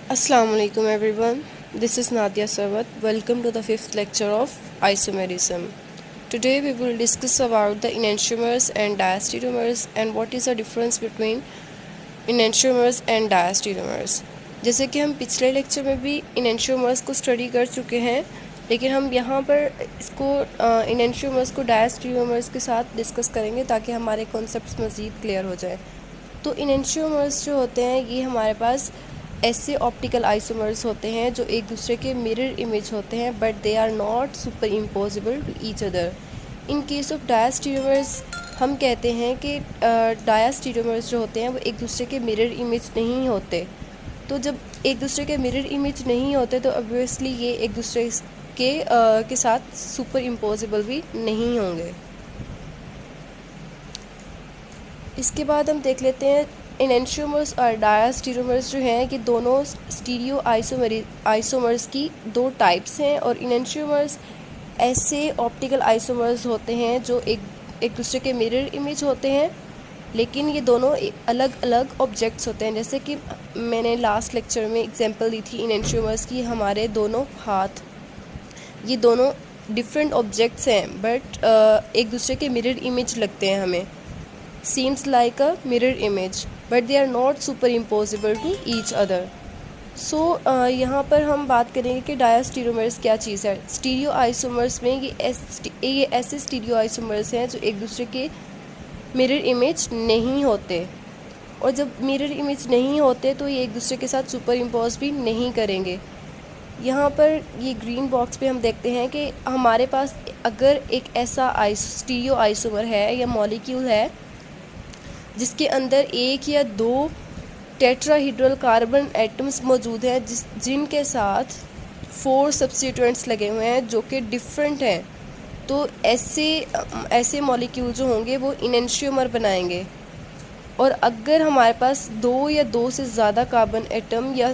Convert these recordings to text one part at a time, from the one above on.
Assalamu alaikum everyone. This is Nadia Sarwat. Welcome to the fifth lecture of isomerism. Today we will discuss about the enantiomers and diastereomers and what is the difference between enantiomers and diastereomers. जैसे कि हम पिछले lecture में भी enantiomers को study कर चुके हैं, लेकिन हम यहाँ पर इसको enantiomers को diastereomers के साथ डिस्कस करेंगे ताकि हमारे कॉन्सेप्ट्स मज़ीद क्लियर हो जाए। तो enantiomers जो होते हैं ये हमारे पास ऐसे ऑप्टिकल आइसोमर्स होते हैं जो एक दूसरे के मिरर इमेज होते हैं, but they are not superimposable to each other. In case of diastereomers हम कहते हैं कि डायास्टीरियोमर्स जो होते हैं वो एक दूसरे के मिरर इमेज नहीं होते। तो जब एक दूसरे के मिरर इमेज नहीं होते तो ऑब्वियसली ये एक दूसरे के साथ सुपर इम्पोजिबल भी नहीं होंगे। इसके बाद हम देख लेते हैं enantiomers और diastereomers जो हैं कि दोनों स्टीरियो आइसोमर्स की दो टाइप्स हैं। और enantiomers ऐसे ऑप्टिकल आइसोमर्स होते हैं जो एक दूसरे के मिरर इमेज होते हैं, लेकिन ये दोनों अलग अलग ऑब्जेक्ट्स होते हैं। जैसे कि मैंने लास्ट लेक्चर में एग्जांपल दी थी enantiomers की, हमारे दोनों हाथ, ये दोनों डिफरेंट ऑब्जेक्ट्स हैं बट एक दूसरे के मिरर इमेज लगते हैं हमें, seems like a mirror image but they are not superimposable to each other. So यहाँ पर हम बात करेंगे कि डायास्टीरियोमर्स क्या चीज़ है। स्टीरियो आइसोमर्स में ये ऐसे स्टीरियो आइसोमर्स हैं जो एक दूसरे के मिरर इमेज नहीं होते, और जब मिरर इमेज नहीं होते तो ये एक दूसरे के साथ सुपर इम्पोज भी नहीं करेंगे। यहाँ पर ये ग्रीन बॉक्स पे हम देखते हैं कि हमारे पास अगर एक ऐसा स्टीरियो आइसोमर है या मॉलिक्यूल है जिसके अंदर एक या दो टेट्राहीड्रल कार्बन एटम्स मौजूद हैं जिनके साथ 4 सब्स्टिट्यूएंट्स लगे हुए हैं जो कि डिफरेंट हैं, तो ऐसे मॉलिक्यूल जो होंगे वो enantiomer बनाएंगे। और अगर हमारे पास 2 या 2 से ज़्यादा कार्बन एटम या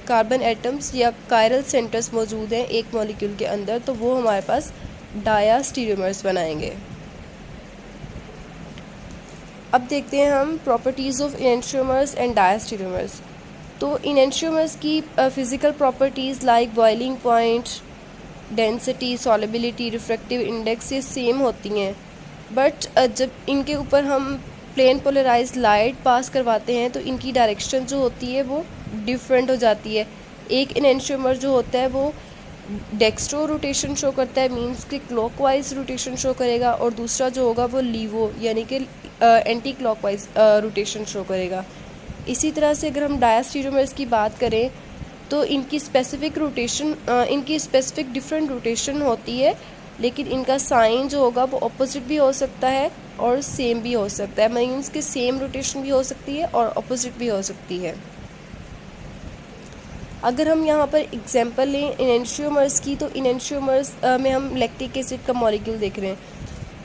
कार्बन एटम्स या कायरल सेंटर्स मौजूद हैं एक मॉलिक्यूल के अंदर, तो वो हमारे पास डायास्टीरियोमर्स बनाएंगे। अब देखते हैं हम प्रॉपर्टीज़ ऑफ enantiomers एंड डायास्टीरियोमर्स। तो enantiomers की physical properties like boiling point, density, solubility, refractive index ये सेम होती हैं, बट जब इनके ऊपर हम प्लेन पोलराइज्ड लाइट पास करवाते हैं तो इनकी डायरेक्शन जो होती है वो डिफरेंट हो जाती है। एक enantiomer जो होता है वो डेक्स्ट्रो रोटेशन शो करता है, मींस कि क्लॉकवाइज रोटेशन शो करेगा, और दूसरा जो होगा वो लीवो यानी कि एंटी क्लॉकवाइज रोटेशन शो करेगा। इसी तरह से अगर हम डायास्टीरियोमर्स की बात करें तो इनकी स्पेसिफिक डिफरेंट रोटेशन होती है, लेकिन इनका साइन जो होगा वो ऑपोजिट भी हो सकता है और सेम भी हो सकता है, मींस कि सेम रोटेशन भी हो सकती है और ऑपोजिट भी हो सकती है। अगर हम यहाँ पर एग्जांपल लें enantiomers की, तो enantiomers में हम लैक्टिक एसिड का मॉलिक्यूल देख रहे हैं।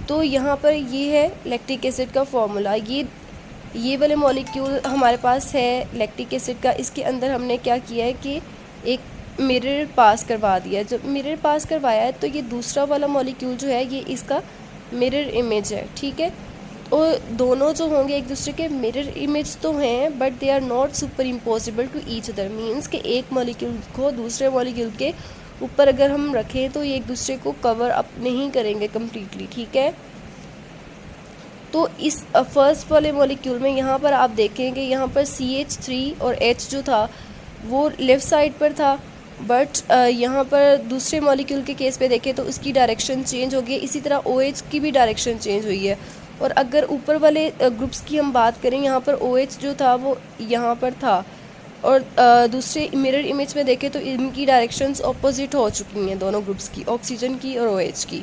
तो यहाँ पर ये है लैक्टिक एसिड का फॉर्मूला, ये वाले मॉलिक्यूल हमारे पास है लैक्टिक एसिड का। इसके अंदर हमने क्या किया है कि एक मिरर पास करवा दिया। जब मिरर पास करवाया है तो ये दूसरा वाला मॉलिक्यूल जो है ये इसका मिरर इमेज है, ठीक है। और दोनों जो होंगे एक दूसरे के मिरर इमेज तो हैं, but they are not superimposable to each other, means कि एक मॉलिक्यूल को दूसरे मॉलिक्यूल के ऊपर अगर हम रखें तो ये एक दूसरे को कवर अप नहीं करेंगे कम्प्लीटली, ठीक है। तो इस फर्स्ट वाले मॉलिक्यूल में यहाँ पर आप देखेंगे यहाँ पर CH3 और H जो था वो लेफ़्ट साइड पर था, बट यहाँ पर दूसरे मॉलिक्यूल के केस पे देखें तो उसकी डायरेक्शन चेंज हो गई। इसी तरह OH की भी डायरेक्शन चेंज हुई है। और अगर ऊपर वाले ग्रुप्स की हम बात करें, यहाँ पर OH जो था वो यहाँ पर था, और दूसरे मिरर इमेज में देखें तो इनकी डायरेक्शंस ऑपोजिट हो चुकी हैं दोनों ग्रुप्स की, ऑक्सीजन की और OH की।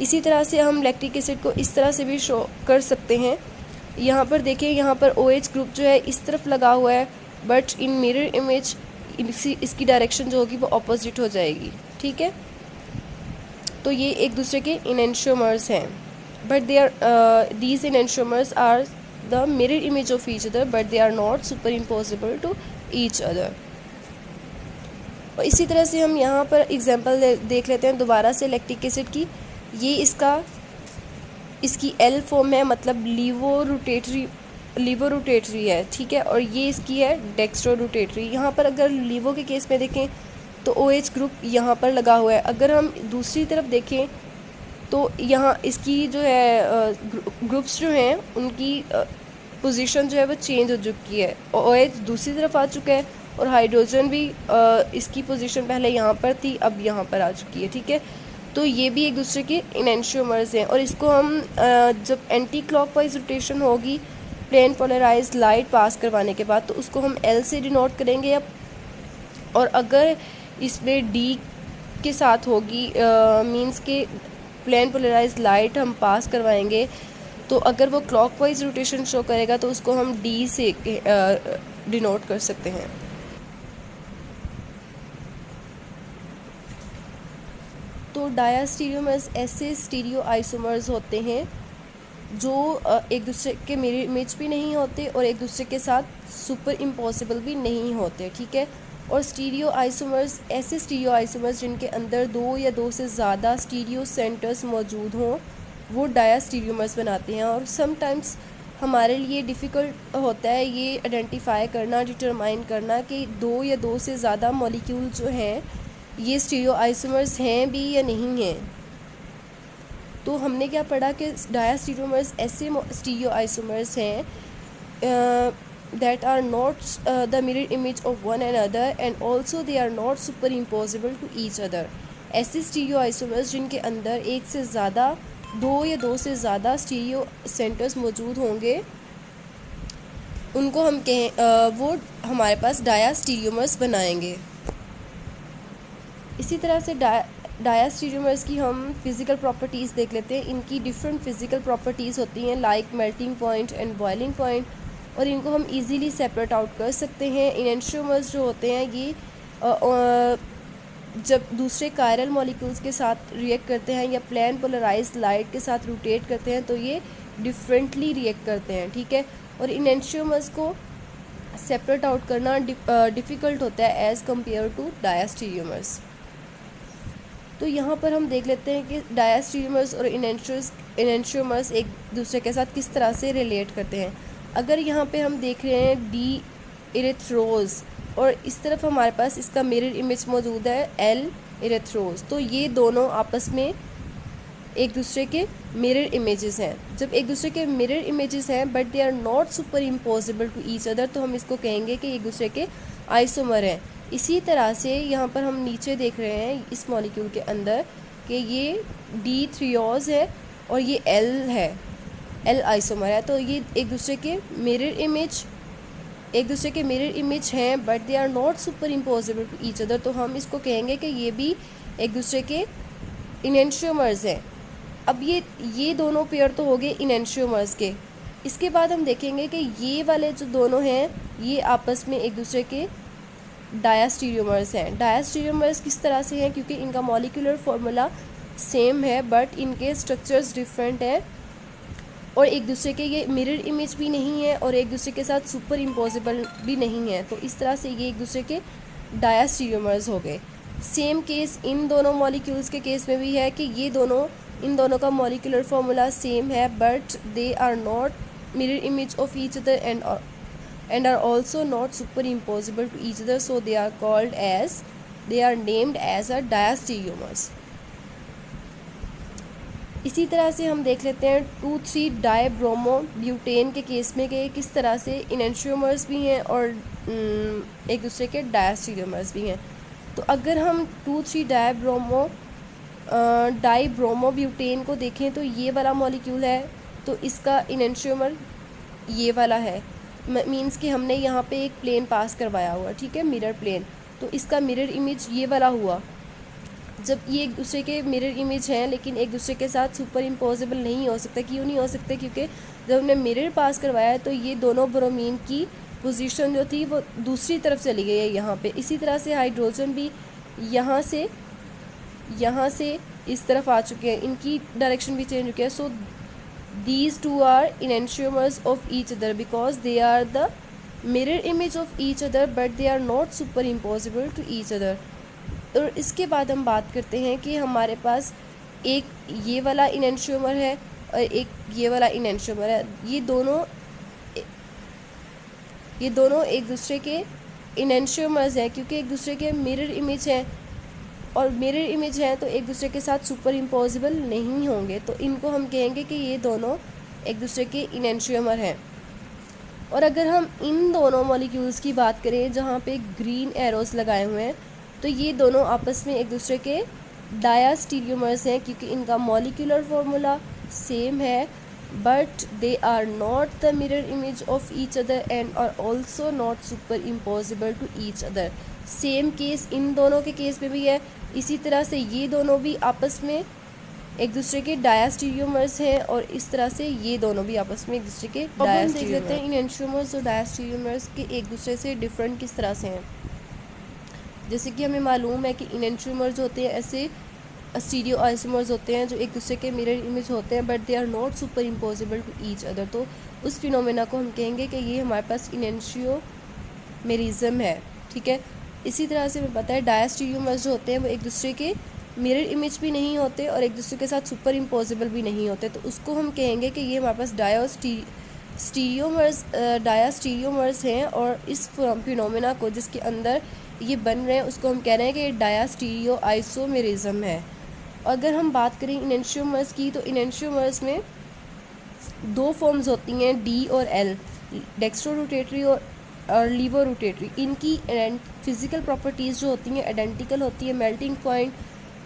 इसी तरह से हम लैक्टिक एसिड को इस तरह से भी शो कर सकते हैं। यहाँ पर देखें, यहाँ पर OH ग्रुप जो है इस तरफ लगा हुआ है, बट इन मिरर इमेज इसकी डायरेक्शन जो होगी वो ऑपोजिट हो जाएगी, ठीक है। तो ये एक दूसरे के enantiomers हैं, but these enantiomers are the mirror image of each other, but they are not superimposable to each other. और इसी तरह से हम यहाँ पर एग्जांपल देख लेते हैं दोबारा से लैक्टिक एसिड की। ये इसकी एल फॉर्म है, मतलब लीवो रोटेटरी लीवो रोटेटरी है, ठीक है, और ये इसकी है डेक्स्ट्रो रोटेटरी। यहाँ पर अगर लीवो के केस में देखें तो OH ग्रुप यहाँ पर लगा हुआ है। अगर हम दूसरी तरफ देखें तो यहाँ इसकी जो है ग्रुप्स जो हैं उनकी पोजीशन जो है वो चेंज हो चुकी है। OH दूसरी तरफ आ चुका है और हाइड्रोजन भी इसकी पोजीशन पहले यहाँ पर थी, अब यहाँ पर आ चुकी है, ठीक है। तो ये भी एक दूसरे के इनेंशियोमर्स हैं, और इसको हम जब एंटी क्लॉकवाइज रोटेशन होगी प्लेन पोलराइज्ड लाइट पास करवाने के बाद, तो उसको हम L से डिनोट करेंगे। और अगर इसमें D के साथ होगी मींस के प्लेन पोलराइज्ड लाइट हम पास करवाएंगे, तो अगर वो क्लॉकवाइज रोटेशन शो करेगा तो उसको हम D से डिनोट कर सकते हैं। तो डायास्टीरियोमर्स ऐसे स्टीरियो आइसोमर्स होते हैं जो एक दूसरे के मिरर इमेज भी नहीं होते और एक दूसरे के साथ सुपर इम्पॉसिबल भी नहीं होते, ठीक है। और स्टीरियो आइसोमर्स ऐसे स्टीरियो आइसोमर्स जिनके अंदर 2 या 2 से ज़्यादा स्टीरियो सेंटर्स मौजूद हों, वो डायास्टीरियोमर्स बनाते हैं। और समटाइम्स हमारे लिए डिफ़िकल्ट होता है ये आइडेंटिफाई करना, डिटरमाइन करना कि 2 या 2 से ज़्यादा मॉलिक्यूल जो हैं ये स्टीरियो आइसोमर्स हैं भी या नहीं हैं। तो हमने क्या पढ़ा कि डायास्टीरियोमर्स ऐसे स्टीरियो आइसोमर्स हैं that are not the mirror image of one another and also they are not superimposable to each other। ऐसे स्टीरियो आइसोमर्स जिनके अंदर एक से ज़्यादा 2 या 2 से ज़्यादा स्टीरियो सेंटर्स मौजूद होंगे, उनको हम वो हमारे पास डायास्टीरियोमर्स बनाएंगे। इसी तरह से डायास्टीरियोमर्स की हम फिज़िकल प्रॉपर्टीज़ देख लेते हैं। इनकी डिफरेंट फिज़िकल प्रॉपर्टीज़ होती हैं like melting point and boiling point, और इनको हम इजीली सेपरेट आउट कर सकते हैं। इनेंशियोमर्स जो होते हैं ये जब दूसरे कायरल मॉलिक्यूल्स के साथ रिएक्ट करते हैं या प्लेन पोलराइज्ड लाइट के साथ रोटेट करते हैं तो ये डिफरेंटली रिएक्ट करते हैं, ठीक है। और इनेंशियोमर्स को सेपरेट आउट करना डिफ़िकल्ट होता है एज़ कम्पेयर टू डायास्टीरियोमर्स। तो यहाँ पर हम देख लेते हैं कि डायास्टीरियोमर्स और इनेंशियोमर्स एक दूसरे के साथ किस तरह से रिलेट करते हैं। अगर यहाँ पे हम देख रहे हैं D इरेथ्रोज और इस तरफ हमारे पास इसका मिरर इमेज मौजूद है L इरेथ्रोज, तो ये दोनों आपस में एक दूसरे के मिरर इमेजेस हैं। जब एक दूसरे के मिरर इमेजेस हैं but they are not superimposable to each other, तो हम इसको कहेंगे कि एक दूसरे के आइसोमर हैं। इसी तरह से यहाँ पर हम नीचे देख रहे हैं इस मॉलिक्यूल के अंदर कि ये D थ्रियोज है और ये L है, L आइसोमर है। तो ये एक दूसरे के मिरर इमेज हैं but they are not superimposable to each other, तो हम इसको कहेंगे कि ये भी एक दूसरे के इनेंशियोमर्स हैं। अब ये दोनों पेयर तो हो गए इनेंशियोमर्स के। इसके बाद हम देखेंगे कि ये वाले जो दोनों हैं ये आपस में एक दूसरे के डायास्टीरियोमर्स हैं। डायास्टीरियोमर्स किस तरह से हैं, क्योंकि इनका मॉलिक्यूलर फार्मूला सेम है बट इनके स्ट्रक्चर्स डिफरेंट हैं और एक दूसरे के ये मिरर इमेज भी नहीं है और एक दूसरे के साथ सुपर इम्पोजिबल भी नहीं है। तो इस तरह से ये एक दूसरे के डायास्टीरियोमर्स हो गए। सेम केस इन दोनों मॉलिक्यूल्स के केस में भी है कि इन दोनों का मॉलिक्यूलर फार्मूला सेम है but they are not mirror image of each other and are also not superimposable to each other, so they are named as a diastereomers। इसी तरह से हम देख लेते हैं 2,3 डाइब्रोमोब्यूटेन के केस में कि किस तरह से इनेंशियोमर्स भी हैं और एक दूसरे के डायस्टीरियोमर्स भी हैं। तो अगर हम 2,3 डाइब्रोमोब्यूटेन को देखें तो ये वाला मॉलिक्यूल है, तो इसका इनेंशियोमर ये वाला है, मींस कि हमने यहाँ पे एक प्लेन पास करवाया हुआ, ठीक है, मिरर प्लेन, तो इसका मिरर इमेज ये वाला हुआ। जब ये एक दूसरे के मिरर इमेज हैं लेकिन एक दूसरे के साथ सुपर इम्पोजिबल नहीं हो सकता। क्यों नहीं हो सकते? क्योंकि जब हमने मिरर पास करवाया तो ये दोनों ब्रोमीन की पोजीशन जो थी वो दूसरी तरफ चली गई है यहाँ पे। इसी तरह से हाइड्रोजन भी यहाँ से इस तरफ आ चुके हैं, इनकी डायरेक्शन भी चेंज हो गया। सो these two are enantiomers of each other because they are the mirror image of each other but they are not superimposable to each other। और इसके बाद हम बात करते हैं कि हमारे पास एक ये वाला इनेंशियोमर है और एक ये वाला इनेंशियोमर है। ये दोनों ये दोनों एक दूसरे के इनेंशियोमर्स हैं क्योंकि एक दूसरे के मिरर इमेज हैं, और मिरर इमेज हैं तो एक दूसरे के साथ सुपर इम्पोजिबल नहीं होंगे, तो इनको हम कहेंगे कि ये दोनों एक दूसरे के इनेंशियोमर हैं। और अगर हम इन दोनों मॉलिक्यूल्स की बात करें जहाँ पे ग्रीन एरोस लगाए हुए हैं, तो ये दोनों आपस में एक दूसरे के डायास्टीरियोमर्स हैं क्योंकि इनका मॉलिक्यूलर फार्मूला सेम है, but they are not the mirror image of each other and are also not superimposable to each other. Same case इन दोनों के केस में भी है। इसी तरह से ये दोनों भी आपस में एक दूसरे के डायास्टीरियोमर्स हैं, और इस तरह से ये दोनों भी आपस में एक दूसरे के डायास्टीरियोमर्स। देख लेते हैं इनेंशियोमर्स और डायास्टीरियोमर्स के एक दूसरे से डिफरेंट किस तरह से हैं। जैसे कि हमें मालूम है कि इनेंशियोमर्स जो होते हैं ऐसे स्टीरियो आइसोमर्स होते हैं जो एक दूसरे के मिरर इमेज होते हैं, but they are not superimposable to each other. तो उस फिनोमेना को हम कहेंगे कि ये हमारे पास इनेंशियोमेरिज्म है, ठीक है। इसी तरह से हमें पता है डायास्टीरियोमर्स जो होते हैं वो एक दूसरे के मिरर इमेज भी नहीं होते और एक दूसरे के साथ सुपर इम्पोजिबल भी नहीं होते, तो उसको हम कहेंगे कि ये हमारे पास डायास्टीरियोमर्स हैं। और इस फिनोमेना को जिसके अंदर ये बन रहे हैं उसको हम कह रहे हैं कि डायास्टीरियो आइसोमेरिज्म है। अगर हम बात करें इनेंशियोमर्स की, तो इनेंशियोमर्स में दो फॉर्म्स होती हैं, डी और एल, डेक्स्ट्रो रोटेटरी और लीवो रोटेटरी। इनकी फिजिकल प्रॉपर्टीज़ जो होती हैं आइडेंटिकल होती है। मेल्टिंग पॉइंट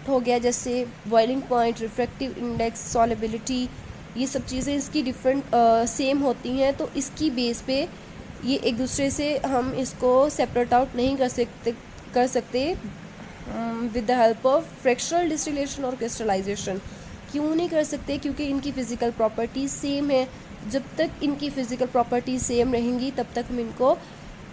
हो गया जैसे boiling point, refractive index, solubility, ये सब चीज़ें इसकी डिफरेंट सेम होती हैं, तो इसकी बेस पे ये एक दूसरे से हम इसको सेपरेट आउट नहीं कर सकते with the help of fractional distillation और क्रिस्टलाइजेशन। क्यों नहीं कर सकते? क्योंकि इनकी फ़िज़िकल प्रॉपर्टीज़ सेम है। जब तक इनकी फ़िज़िकल प्रॉपर्टीज़ सेम रहेंगी तब तक हम इनको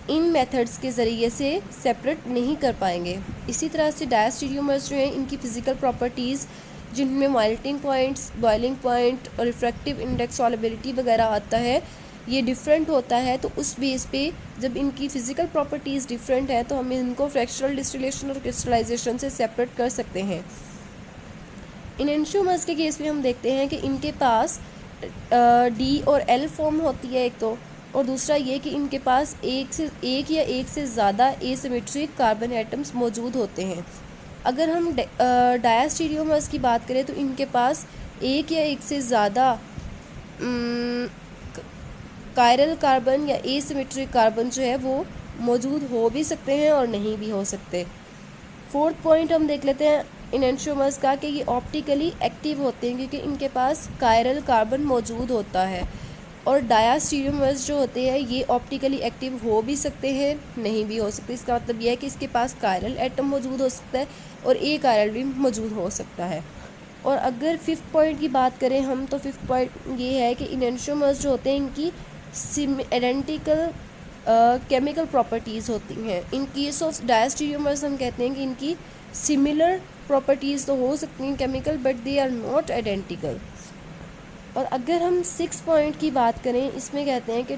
इन मेथड्स के ज़रिए से सेपरेट नहीं कर पाएंगे। इसी तरह से डायास्टीरियोमर्स जो हैं इनकी फ़िज़िकल प्रॉपर्टीज़ जिनमें मेल्टिंग पॉइंट्स, बॉइलिंग पॉइंट और रिफ्रैक्टिव इंडेक्स, सॉलिबिलिटी वगैरह आता है, ये डिफरेंट होता है। तो उस बेस पे जब इनकी फ़िज़िकल प्रॉपर्टीज़ डिफरेंट है तो हम इनको फ्रैक्शनल डिस्टिलेशन और क्रिस्टलाइजेशन से सेपरेट कर सकते हैं। इनेंशियोमर्स के केस में हम देखते हैं कि इनके पास डी और एल फॉर्म होती है एक तो, और दूसरा ये कि इनके पास एक या एक से ज़्यादा एसिमेट्रिक कार्बन एटम्स मौजूद होते हैं। अगर हम डायास्टीरियोमर्स की बात करें तो इनके पास एक या एक से ज़्यादा कायरल कार्बन या एसिमेट्रिक कार्बन जो है वो मौजूद हो भी सकते हैं और नहीं भी हो सकते। फोर्थ पॉइंट हम देख लेते हैं इनेंशियोमर्स का कि ये ऑप्टिकली एक्टिव होते हैं क्योंकि इनके पास कायरल कार्बन मौजूद होता है। और डायास्टीरियोमर्स जो होते हैं ये ऑप्टिकली एक्टिव हो भी सकते हैं, नहीं भी हो सकते। इसका मतलब यह है कि इसके पास कायरल एटम मौजूद हो सकता है और एक कायरल भी मौजूद हो सकता है। और अगर फिफ्थ पॉइंट की बात करें हम, तो फिफ्थ पॉइंट ये है कि इनेंशियोमर्स जो होते हैं इनकी आइडेंटिकल केमिकल प्रॉपर्टीज़ होती हैं। इन केस ऑफ डायास्टीरियोमर्स हम कहते हैं कि इनकी सिमिलर प्रॉपर्टीज़ तो हो सकती हैं chemical, but they are not identical. और अगर हम 6 पॉइंट की बात करें, इसमें कहते हैं कि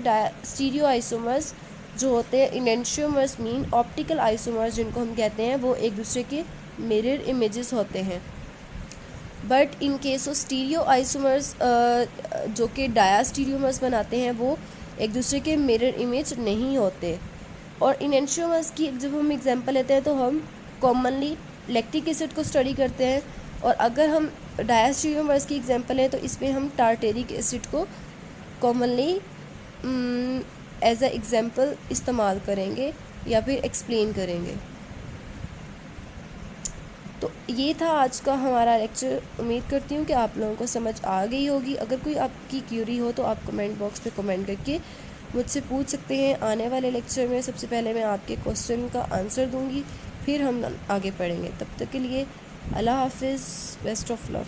स्टीरियो आइसोमर्स जो होते हैं इनेंशियोमर्स मीन ऑप्टिकल आइसोमर्स जिनको हम कहते हैं वो एक दूसरे के मिरर इमेजेस होते हैं। But in case of stereo isomers जो कि डायास्टीरियोमर्स बनाते हैं वो एक दूसरे के मिरर इमेज नहीं होते। और इनेंशियोमर्स की जब हम एग्जांपल लेते हैं तो हम कॉमनली लैक्टिक एसिड को स्टडी करते हैं, और अगर हम डायास्टीरियोमर्स की एग्जांपल है तो इसमें हम टार्टेरिक एसिड को कॉमनली एज अ एग्जांपल इस्तेमाल करेंगे या फिर एक्सप्लेन करेंगे। तो ये था आज का हमारा लेक्चर। उम्मीद करती हूँ कि आप लोगों को समझ आ गई होगी। अगर कोई आपकी क्यूरी हो तो आप कमेंट बॉक्स पे कमेंट करके मुझसे पूछ सकते हैं। आने वाले लेक्चर में सबसे पहले मैं आपके क्वेश्चन का आंसर दूंगी, फिर हम आगे पढ़ेंगे। तब तक के लिए अल्लाह हाफिज़, बेस्ट ऑफ लक।